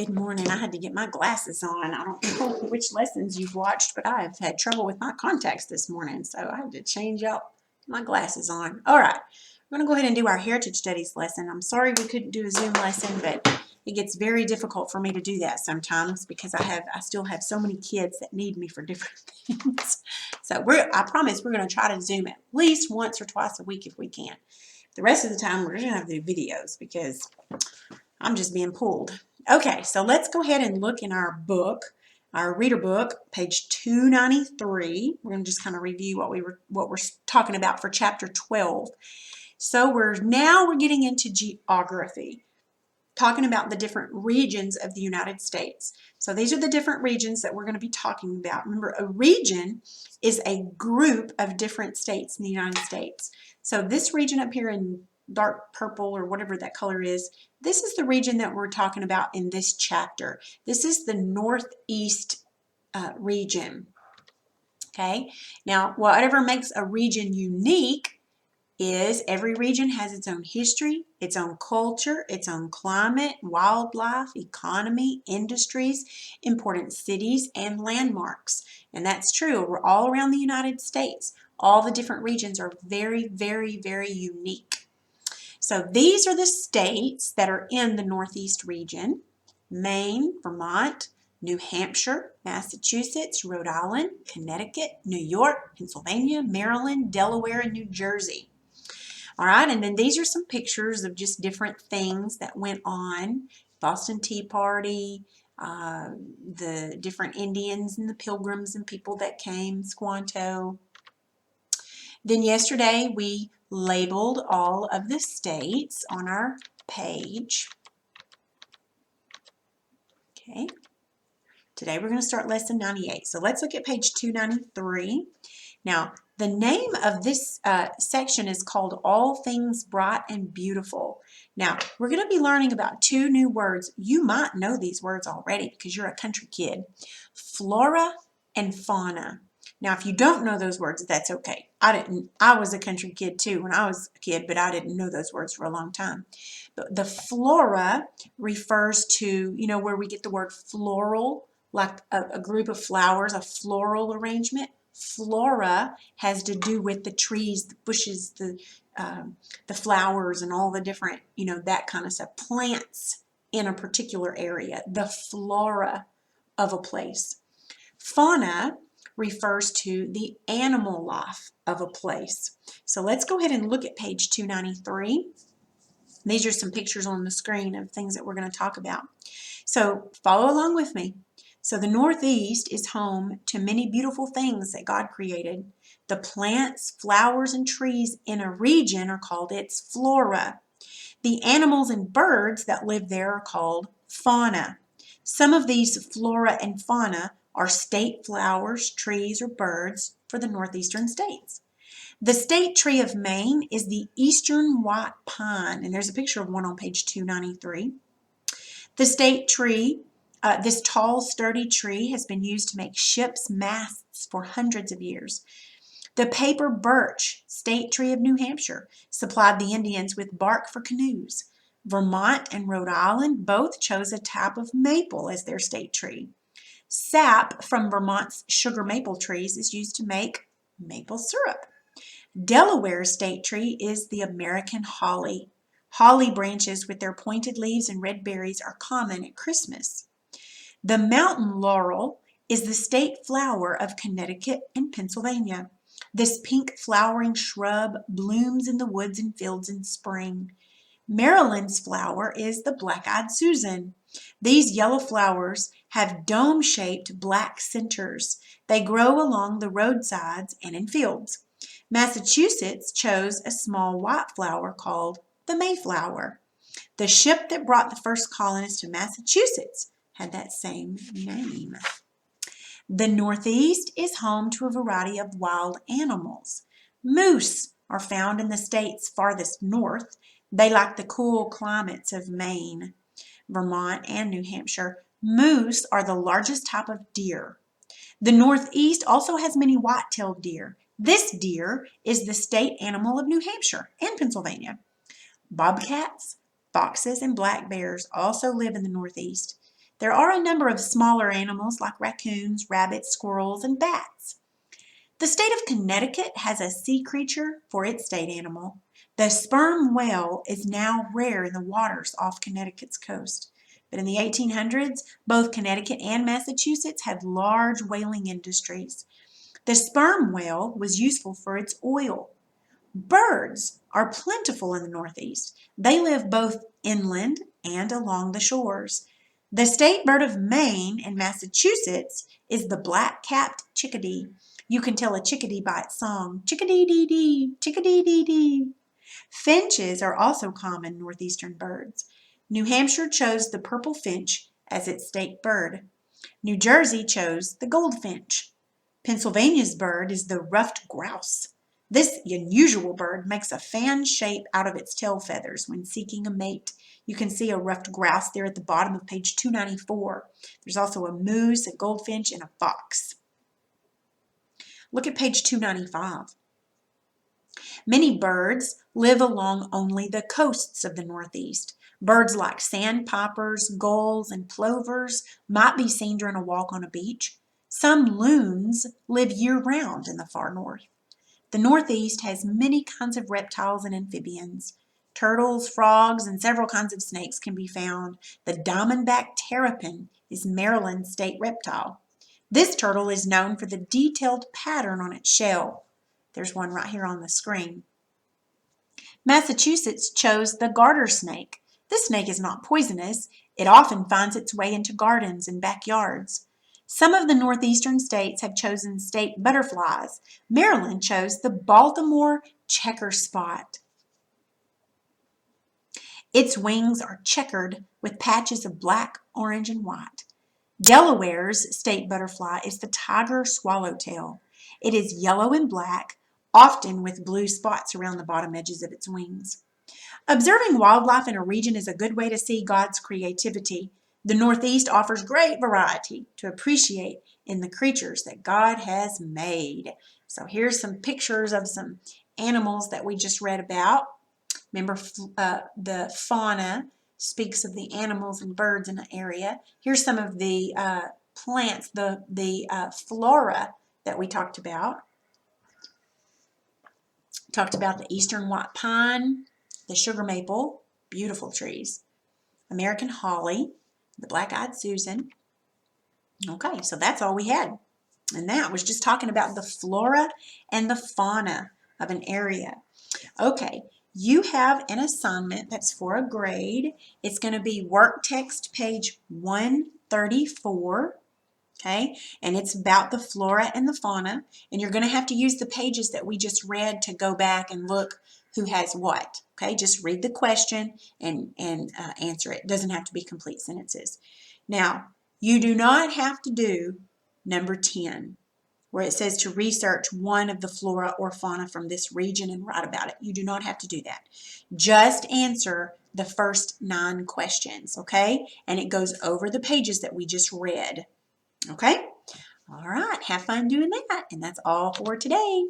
Good morning. I had to get my glasses on. I don't know which lessons you've watched, but I have had trouble with my contacts this morning, so I had to change out my glasses on. All right, we're going to go ahead and do our Heritage Studies lesson. I'm sorry we couldn't do a Zoom lesson, but it gets very difficult for me to do that sometimes because I still have so many kids that need me for different things. So I promise we're going to try to Zoom at least once or twice a week if we can. The rest of the time we're going to have to do videos because I'm just being pulled. Okay, so let's go ahead and look in our book, our reader book, page 293. We're going to just kind of review what we're talking about for chapter 12. So we're getting into geography, talking about the different regions of the United States. So these are the different regions that we're going to be talking about. Remember, a region is a group of different states in the United States. So this region up here in dark purple or whatever that color is, this is the region that we're talking about in this chapter. This is the Northeast region. Okay, now whatever makes a region unique is every region has its own history, its own culture, its own climate, wildlife, economy, industries, important cities, and landmarks. And that's true. We're all around the United States. All the different regions are very, very, very unique. So these are the states that are in the Northeast region: Maine, Vermont, New Hampshire, Massachusetts, Rhode Island, Connecticut, New York, Pennsylvania, Maryland, Delaware, and New Jersey. All right, and then these are some pictures of just different things that went on. Boston Tea Party, the different Indians and the Pilgrims and people that came, Squanto. Then yesterday we labeled all of the states on our page. Okay. Today we're going to start lesson 98. So let's look at page 293. Now, the name of this section is called All Things Bright and Beautiful. Now, we're going to be learning about two new words. You might know these words already because you're a country kid. Flora and fauna. Now, if you don't know those words, that's okay. I was a country kid too when I was a kid, but I didn't know those words for a long time. But the flora refers to, you know, where we get the word floral, like a group of flowers, a floral arrangement. Flora has to do with the trees, the bushes, the flowers, and all the different, you know, that kind of stuff. Plants in a particular area, the flora of a place. Fauna refers to the animal life of a place. So let's go ahead and look at page 293. These are some pictures on the screen of things that we're going to talk about. So follow along with me. So the Northeast is home to many beautiful things that God created. The plants, flowers, and trees in a region are called its flora. The animals and birds that live there are called fauna. Some of these flora and fauna are state flowers, trees, or birds for the northeastern states. The state tree of Maine is the eastern white pine, and there's a picture of one on page 293. The state tree, this tall, sturdy tree, has been used to make ships' masts for hundreds of years. The paper birch, state tree of New Hampshire, supplied the Indians with bark for canoes. Vermont and Rhode Island both chose a type of maple as their state tree. Sap from Vermont's sugar maple trees is used to make maple syrup. Delaware's state tree is the American holly. Holly branches with their pointed leaves and red berries are common at Christmas. The mountain laurel is the state flower of Connecticut and Pennsylvania. This pink flowering shrub blooms in the woods and fields in spring. Maryland's flower is the black-eyed Susan. These yellow flowers have dome-shaped black centers. They grow along the roadsides and in fields. Massachusetts chose a small white flower called the Mayflower. The ship that brought the first colonists to Massachusetts had that same name. The Northeast is home to a variety of wild animals. Moose are found in the state's farthest north. They like the cool climates of Maine, Vermont, and New Hampshire. Moose are the largest type of deer. The Northeast also has many white-tailed deer. This deer is the state animal of New Hampshire and Pennsylvania. Bobcats, foxes, and black bears also live in the Northeast. There are a number of smaller animals like raccoons, rabbits, squirrels, and bats. The state of Connecticut has a sea creature for its state animal. The sperm whale is now rare in the waters off Connecticut's coast. But in the 1800s, both Connecticut and Massachusetts had large whaling industries. The sperm whale was useful for its oil. Birds are plentiful in the Northeast. They live both inland and along the shores. The state bird of Maine in Massachusetts is the black-capped chickadee. You can tell a chickadee by its song, chickadee-dee-dee, chickadee-dee-dee. Finches are also common northeastern birds. New Hampshire chose the purple finch as its state bird. New Jersey chose the goldfinch. Pennsylvania's bird is the ruffed grouse. This unusual bird makes a fan shape out of its tail feathers when seeking a mate. You can see a ruffed grouse there at the bottom of page 294. There's also a moose, a goldfinch, and a fox. Look at page 295. Many birds live along only the coasts of the Northeast. Birds like sandpipers, gulls, and plovers might be seen during a walk on a beach. Some loons live year-round in the far north. The Northeast has many kinds of reptiles and amphibians. Turtles, frogs, and several kinds of snakes can be found. The diamondback terrapin is Maryland's state reptile. This turtle is known for the detailed pattern on its shell. There's one right here on the screen. Massachusetts chose the garter snake. This snake is not poisonous. It often finds its way into gardens and backyards. Some of the northeastern states have chosen state butterflies. Maryland chose the Baltimore checker spot. Its wings are checkered with patches of black, orange, and white. Delaware's state butterfly is the tiger swallowtail. It is yellow and black, often with blue spots around the bottom edges of its wings. Observing wildlife in a region is a good way to see God's creativity. The Northeast offers great variety to appreciate in the creatures that God has made. So here's some pictures of some animals that we just read about. Remember, the fauna speaks of the animals and birds in an area. Here's some of the plants, the flora that we talked about. Talked about the eastern white pine, the sugar maple, beautiful trees, American holly, the black-eyed Susan. Okay, so that's all we had. And that was just talking about the flora and the fauna of an area. Okay, you have an assignment that's for a grade. It's going to be work text page 134. Okay, and it's about the flora and the fauna, and you're going to have to use the pages that we just read to go back and look who has what. Okay, just read the question and answer it. It doesn't have to be complete sentences. Now, you do not have to do number 10, where it says to research one of the flora or fauna from this region and write about it. You do not have to do that. Just answer the first 9 questions, okay? And it goes over the pages that we just read. Okay? All right, have fun doing that. And that's all for today.